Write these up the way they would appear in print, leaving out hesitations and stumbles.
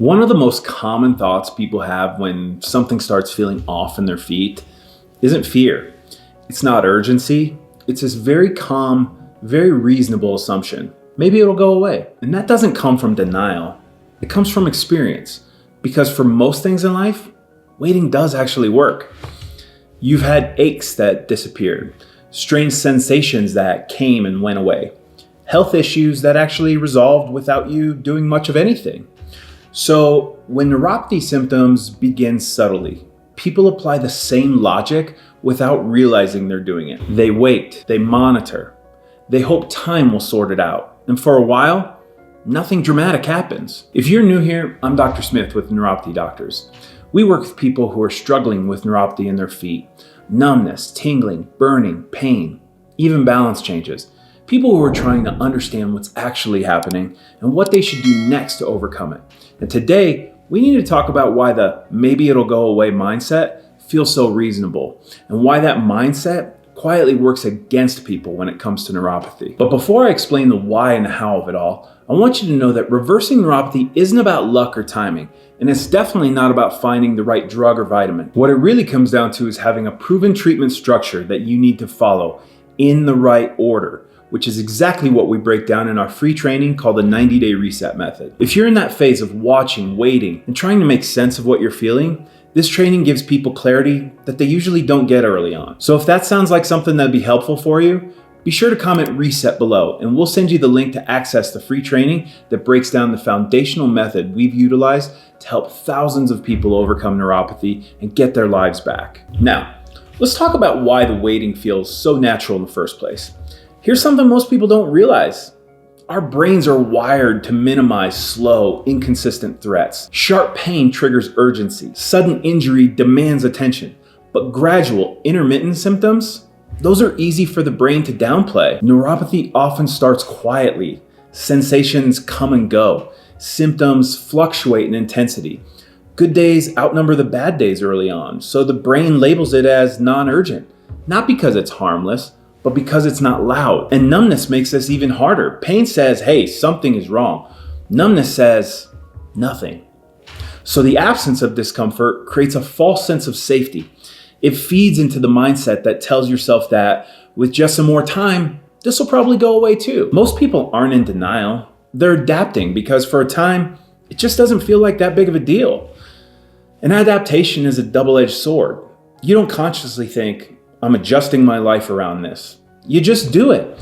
One of the most common thoughts people have when something starts feeling off in their feet isn't fear. It's not urgency. It's this very calm, very reasonable assumption. Maybe it'll go away. And that doesn't come from denial. It comes from experience. Because for most things in life, waiting does actually work. You've had aches that disappeared, strange sensations that came and went away, health issues that actually resolved without you doing much of anything. So when neuropathy symptoms begin subtly, people apply the same logic without realizing they're doing it. They wait, they monitor, they hope time will sort it out. And for a while, nothing dramatic happens. If you're new here, I'm Dr. Smith with Neuropathy Doctors. We work with people who are struggling with neuropathy in their feet, numbness, tingling, burning, pain, even balance changes. People who are trying to understand what's actually happening and what they should do next to overcome it. And today, we need to talk about why the maybe it'll go away mindset feels so reasonable and why that mindset quietly works against people when it comes to neuropathy. But before I explain the why and the how of it all, I want you to know that reversing neuropathy isn't about luck or timing, and it's definitely not about finding the right drug or vitamin. What it really comes down to is having a proven treatment structure that you need to follow in the right order, which is exactly what we break down in our free training called the 90-day reset method. If you're in that phase of watching, waiting, and trying to make sense of what you're feeling, this training gives people clarity that they usually don't get early on. So if that sounds like something that'd be helpful for you, be sure to comment reset below and we'll send you the link to access the free training that breaks down the foundational method we've utilized to help thousands of people overcome neuropathy and get their lives back. Now, let's talk about why the waiting feels so natural in the first place. Here's something most people don't realize. Our brains are wired to minimize slow, inconsistent threats. Sharp pain triggers urgency. Sudden injury demands attention. But gradual, intermittent symptoms, those are easy for the brain to downplay. Neuropathy often starts quietly. Sensations come and go. Symptoms fluctuate in intensity. Good days outnumber the bad days early on, so the brain labels it as non-urgent. Not because it's harmless, but because it's not loud. And numbness makes this even harder. Pain says, hey, something is wrong. Numbness says, nothing. So the absence of discomfort creates a false sense of safety. It feeds into the mindset that tells yourself that with just some more time, this will probably go away too. Most people aren't in denial. They're adapting because for a time, it just doesn't feel like that big of a deal. And adaptation is a double-edged sword. You don't consciously think, I'm adjusting my life around this. You just do it.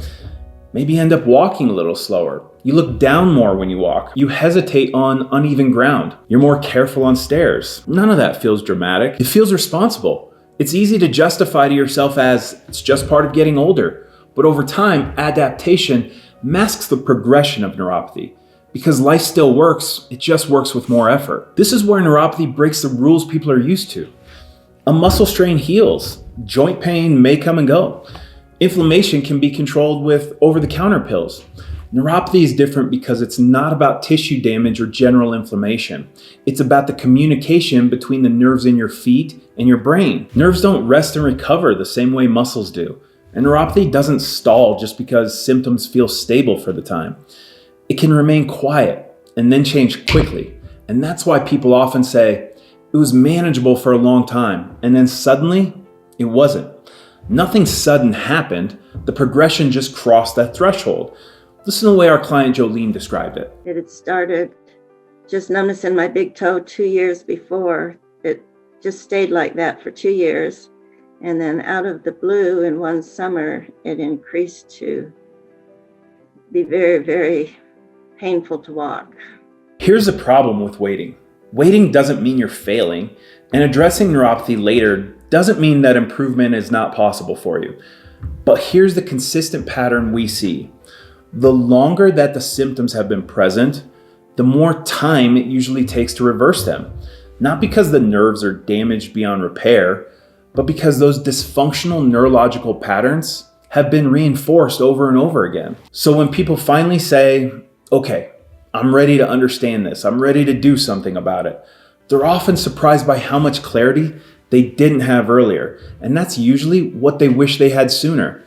Maybe end up walking a little slower. You look down more when you walk. You hesitate on uneven ground. You're more careful on stairs. None of that feels dramatic. It feels responsible. It's easy to justify to yourself as it's just part of getting older. But over time, adaptation masks the progression of neuropathy. Because life still works, it just works with more effort. This is where neuropathy breaks the rules people are used to. A muscle strain heals. Joint pain may come and go. Inflammation can be controlled with over-the-counter pills. Neuropathy is different because it's not about tissue damage or general inflammation. It's about the communication between the nerves in your feet and your brain. Nerves don't rest and recover the same way muscles do. And neuropathy doesn't stall just because symptoms feel stable for the time. It can remain quiet and then change quickly. And that's why people often say, it was manageable for a long time, and then suddenly, it wasn't. Nothing sudden happened. The progression just crossed that threshold. Listen to the way our client Jolene described it. It had started just numbness in my big toe 2 years before. It just stayed like that for 2 years. And then out of the blue in one summer, it increased to be very, very painful to walk. Here's the problem with waiting. Waiting doesn't mean you're failing, and addressing neuropathy later doesn't mean that improvement is not possible for you. But here's the consistent pattern we see. The longer that the symptoms have been present, the more time it usually takes to reverse them. Not because the nerves are damaged beyond repair, but because those dysfunctional neurological patterns have been reinforced over and over again. So when people finally say, okay, I'm ready to understand this, I'm ready to do something about it, they're often surprised by how much clarity they didn't have earlier. And that's usually what they wish they had sooner.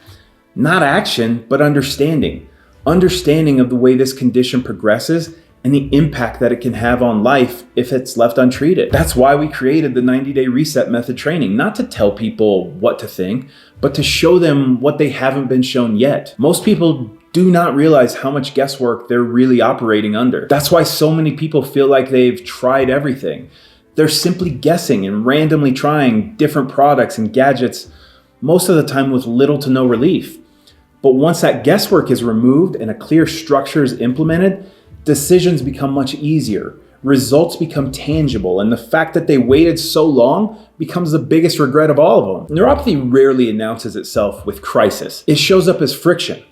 Not action, but understanding. Understanding of the way this condition progresses and the impact that it can have on life if it's left untreated. That's why we created the 90-day reset method training, not to tell people what to think, but to show them what they haven't been shown yet. Most people do not realize how much guesswork they're really operating under. That's why so many people feel like they've tried everything. They're simply guessing and randomly trying different products and gadgets, most of the time with little to no relief. But once that guesswork is removed and a clear structure is implemented, decisions become much easier, results become tangible, and the fact that they waited so long becomes the biggest regret of all of them. Neuropathy rarely announces itself with crisis. It shows up as friction.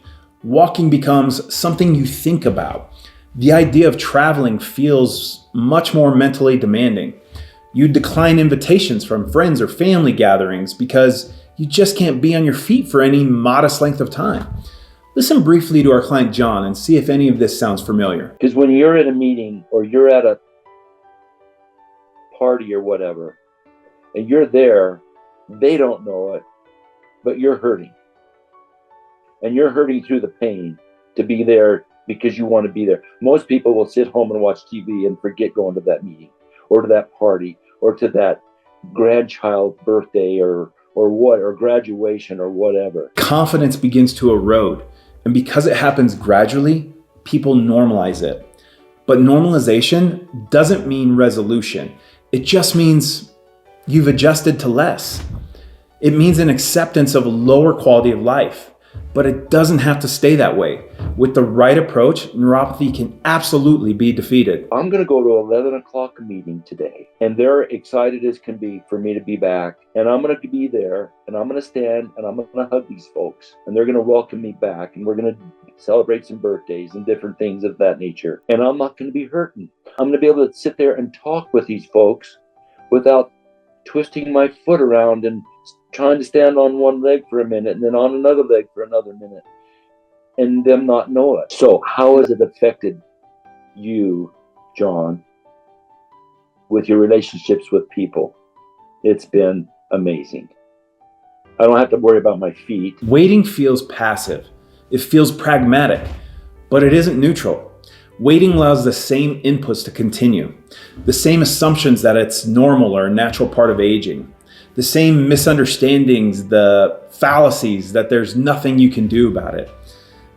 Walking becomes something you think about. The idea of traveling feels much more mentally demanding. You decline invitations from friends or family gatherings because you just can't be on your feet for any modest length of time. Listen briefly to our client John and see if any of this sounds familiar. Because when you're at a meeting or you're at a party or whatever, and you're there, they don't know it, but you're hurting. And you're hurting through the pain to be there because you want to be there. Most people will sit home and watch TV and forget going to that meeting or to that party or to that grandchild birthday or graduation or whatever. Confidence begins to erode. And because it happens gradually, people normalize it. But normalization doesn't mean resolution. It just means you've adjusted to less. It means an acceptance of a lower quality of life. But it doesn't have to stay that way. With the right approach, neuropathy can absolutely be defeated. I'm going to go to 11 o'clock meeting today, and they're excited as can be for me to be back. And I'm going to be there, and I'm going to stand, and I'm going to hug these folks, and they're going to welcome me back, and we're going to celebrate some birthdays and different things of that nature. And I'm not going to be hurting. I'm going to be able to sit there and talk with these folks without twisting my foot around and trying to stand on one leg for a minute and then on another leg for another minute and them not know it. So how has it affected you, John, with your relationships with people? It's been amazing. I don't have to worry about my feet. Waiting feels passive. It feels pragmatic, but it isn't neutral. Waiting allows the same inputs to continue, the same assumptions that it's normal or a natural part of aging, the same misunderstandings, the fallacies that there's nothing you can do about it,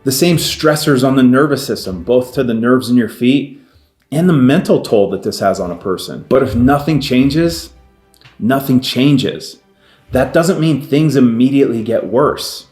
the same stressors on the nervous system, both to the nerves in your feet and the mental toll that this has on a person. But if nothing changes, nothing changes. That doesn't mean things immediately get worse,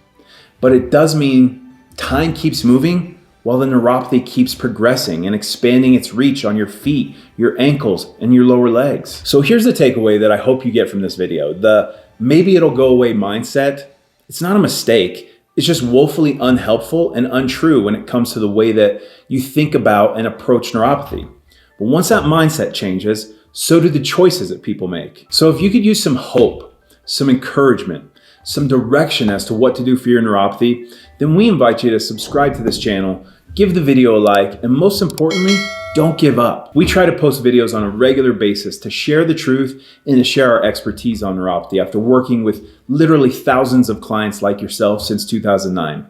but it does mean time keeps moving while the neuropathy keeps progressing and expanding its reach on your feet, your ankles, and your lower legs. So here's the takeaway that I hope you get from this video. The maybe it'll go away mindset, it's not a mistake. It's just woefully unhelpful and untrue when it comes to the way that you think about and approach neuropathy. But once that mindset changes, so do the choices that people make. So if you could use some hope, some encouragement, some direction as to what to do for your neuropathy, then we invite you to subscribe to this channel, give the video a like, and most importantly, don't give up. We try to post videos on a regular basis to share the truth and to share our expertise on neuropathy after working with literally thousands of clients like yourself since 2009.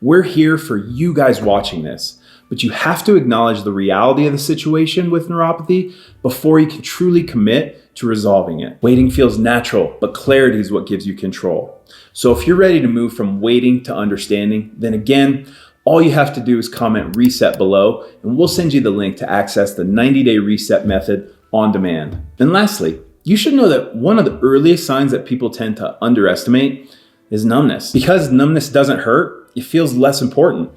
We're here for you guys watching this, but you have to acknowledge the reality of the situation with neuropathy before you can truly commit to resolving it. Waiting feels natural, but clarity is what gives you control. So if you're ready to move from waiting to understanding, then again, all you have to do is comment reset below and we'll send you the link to access the 90-day reset method on demand. And lastly, you should know that one of the earliest signs that people tend to underestimate is numbness. Because numbness doesn't hurt, it feels less important.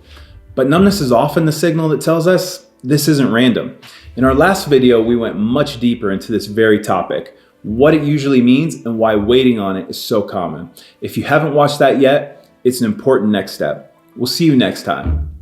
But numbness is often the signal that tells us this isn't random. In our last video, we went much deeper into this very topic, what it usually means and why waiting on it is so common. If you haven't watched that yet, it's an important next step. We'll see you next time.